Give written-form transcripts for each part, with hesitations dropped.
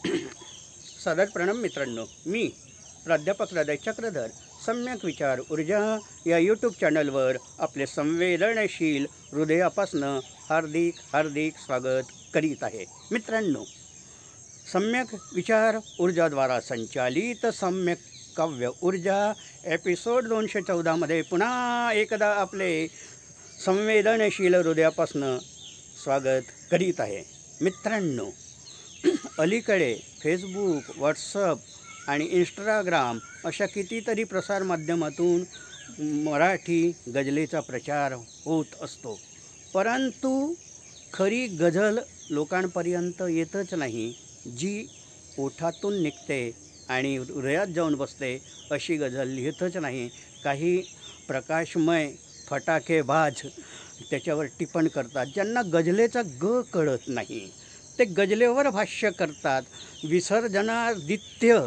सादर प्रणाम मित्रांनो, मी प्राध्यापक हृदय चक्रधर सम्यक विचार ऊर्जा या यूट्यूब चॅनलवर आपले संवेदनशील हृदयापासनं हार्दिक हार्दिक स्वागत करीत आहे. मित्रांनो, सम्यक विचार ऊर्जाद्वारा संचालित सम्यक काव्य ऊर्जा एपिसोड 214 पुन्हा एकदा आपले संवेदनशील हृदयापासनं स्वागत करीत आहे. मित्रांनो, अलीकडे फेसबुक, व्हॉट्सअप आणि इंस्टाग्राम अशा कितीतरी प्रसारमाध्यमातून मराठी गझलेचा प्रचार होत असतो, परंतु खरी गझल लोकांपर्यंत येतच नाही. जी ओठातून निघते आणि हृदयात जाऊन बसते अशी गझल लिहितच नाही. काही प्रकाशमय फटाकेबाज त्याच्यावर टिप्पण करतात. ज्यांना गझलेचा ग कळत नाही ते गझलेवर भाष्य करतात. विसर्जनादित्य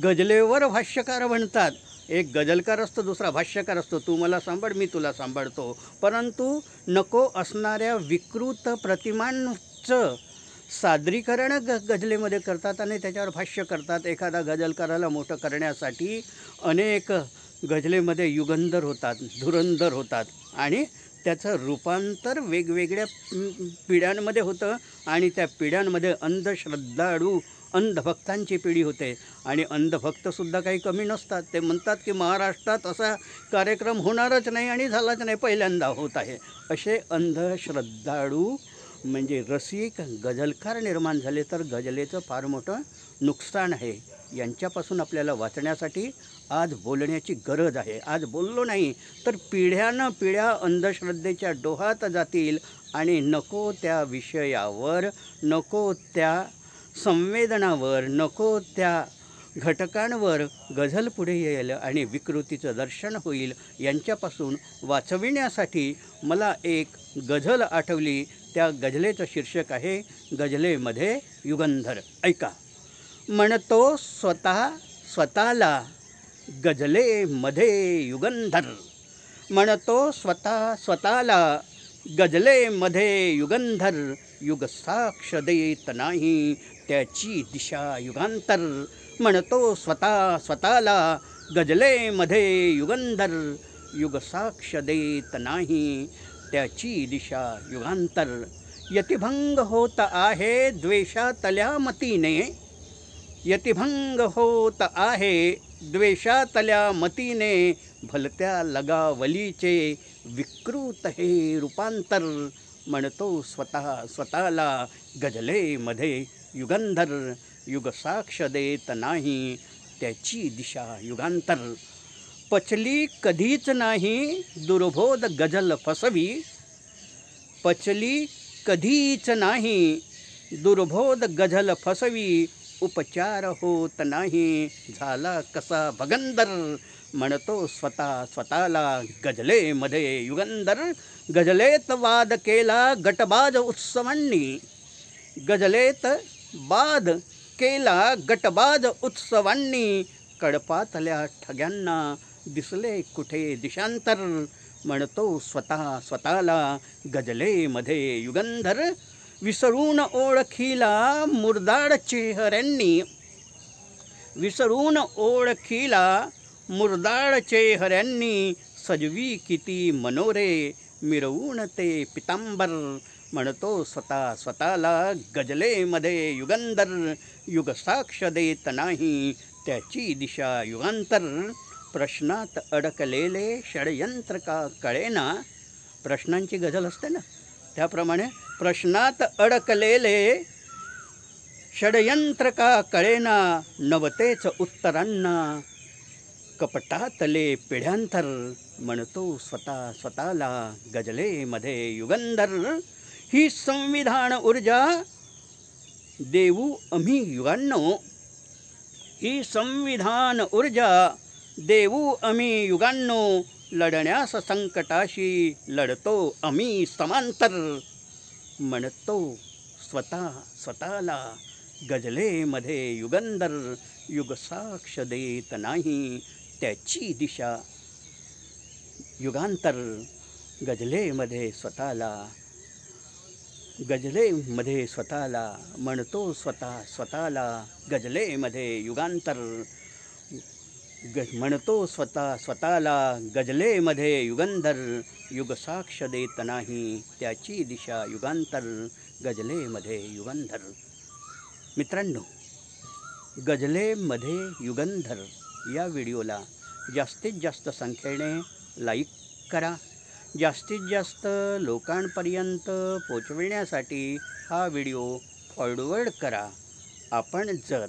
गझलेवर भाष्यकार बनतात. एक गझलकार असतो, दुसरा भाष्यकार असतो. तू मला सांभाळ, मी तुला सांभाळतो. परंतु नको असणाऱ्या विकृत प्रतिमांचं सादरीकरण गझलेमध्ये करतात आणि त्याच्यावर भाष्य करतात. एखादा गझलकाराला मोठं करण्यासाठी अनेक गझलेमध्ये युगंधर होतात, धुरंधर होतात आणि त्याचं रूपांतर वेगवेगळ्या पिढ्यांमध्ये होतं आणि त्या पिढ्यांमध्ये अंधश्रद्धाळू अंधभक्तांची पिढी होते. आणि अंधभक्तसुद्धा काही कमी नसतात. ते म्हणतात की महाराष्ट्रात असा कार्यक्रम होणारच नाही आणि झालाच नाही, पहिल्यांदा होत आहे. असे अंधश्रद्धाळू म्हणजे रसिक गझलकार निर्माण झाले तर गझलेचं फार मोठं नुकसान आहे. यांच्यापासून आपल्याला वाचण्यासाठी आज बोलण्याची गरज आहे. आज बोललो नाही तर पिढ्यानपिढ्या अंधश्रद्धेच्या डोहात जातील आणि नको त्या विषयावर, नको त्या संवेदनावर, नको त्या घटकांवर गझल पुढे येईल आणि विकृतीचं दर्शन होईल. यांच्यापासून वाचविण्यासाठी मला एक गझल आठवली. त्या गझलेचं शीर्षक आहे गझलेमध्ये युगंधर. ऐका. म्हणतो स्वतःला गझलेमध्ये युगंधर. म्हणतो स्वतःला गझलेमध्ये युगंधर. युग साक्ष देत नाही त्याची दिशा युगांतर. म्हणतो स्वतःला गझलेमध्ये युगंधर. युग साक्ष देत नाही त्याची दिशा युगांतर. यतिभंग होत आहे द्वेषातल्या मतीने. यतिभंग होत आहे द्वेषातल्या मतीने. भलत्या लगावलीचे विकृत हे रूपांतर. म्हणतो स्वतःला गझलेमध्ये युगंधर. युग साक्ष देत नाही त्याची दिशा युगांतर. पचली कधीच नाही दुर्बोध गझल फसवी. पचली कधीच नाही दुर्बोध गझल फसवी. उपचार होत नाही झाला कसा भगंदर. म्हणतो स्वतःला गझलेमध्ये युगंधर. गझलेत वाद केला गटबाज उत्सवांनी. गझलेत वाद केला गटबाज उत्सवांनी. कडपातल्या ठग्यांना दिसले कुठे दिशांतर. म्हणतो स्वतःला गझलेमध्ये युगंधर. विसरून ओळखीला मुरदाड चेहऱ्यांनी. विसरून ओळखीला मुरदाड चेहऱ्यांनी. सजवी किती मनोरे मिरवून ते पितांबर. म्हणतो स्वतःला गझलेमध्ये युगंधर. युग साक्ष देत नाही त्याची दिशा युगांतर. प्रश्नात अडकलेले षडयंत्र का कळेना. प्रश्नांची गझल असते ना, त्याप्रमाणे प्रश्नात अडकलेले षडयंत्र का कळेना. नवतेच उत्तरांना कपटातले पिढ्यांतर. म्हणतो स्वतःला गझलेमध्ये युगंधर. ही संविधान ऊर्जा देऊ आम्ही युगांनो. ही संविधान ऊर्जा देऊ आम्ही युगांनो. लढण्यास संकटाशी लढतो आम्ही समांतर. म्हणतो स्वतःला गझलेमध्ये युगंधर. युग साक्ष देत नाही त्याची दिशा युगांतर. गझलेमध्ये स्वतःला गजलेमध्ये स्वतःला म्हणतो स्वतःला, गजलेमध्ये युगांतर म्हणतो स्वतःला, गजलेमध्ये युगंधर, युगसाक्ष देत नाही त्याची दिशा युगांतर, गजलेमध्ये युगंधर. मित्रांनो, गजलेमध्ये युगंधर या व्हिडिओला जास्तीत जास्त संख्येने लाईक करा. जास्तीत जास्त लोकांपर्यंत पोचविण्यासाठी हा व्हिडिओ फॉरवर्ड करा. आपण जर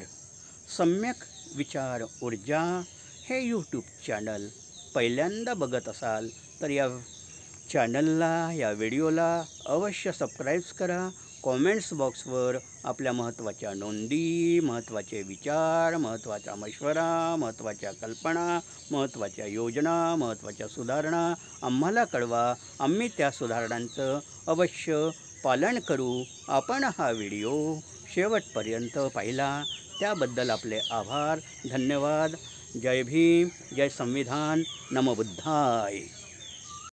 सम्यक विचार ऊर्जा हे यूट्यूब चॅनल पहिल्यांदा बघत असाल तर या चॅनलला, या व्हिडिओला अवश्य सबस्क्राईब करा. कॉमेंट्स बॉक्सवर आपल्या महत्त्वाच्या नोंदी, महत्त्वाचे विचार, महत्त्वाचा मशवरा, महत्त्वाच्या कल्पना, महत्त्वाच्या योजना, महत्त्वाच्या सुधारणा आम्हाला कळवा. आम्ही त्या सुधारणांचं अवश्य पालन करू. आपण हा व्हिडिओ शेवटपर्यंत पाहिला त्याबद्दल आपले आभार, धन्यवाद. जय भीम, जय संविधान, नमो बुद्धाय.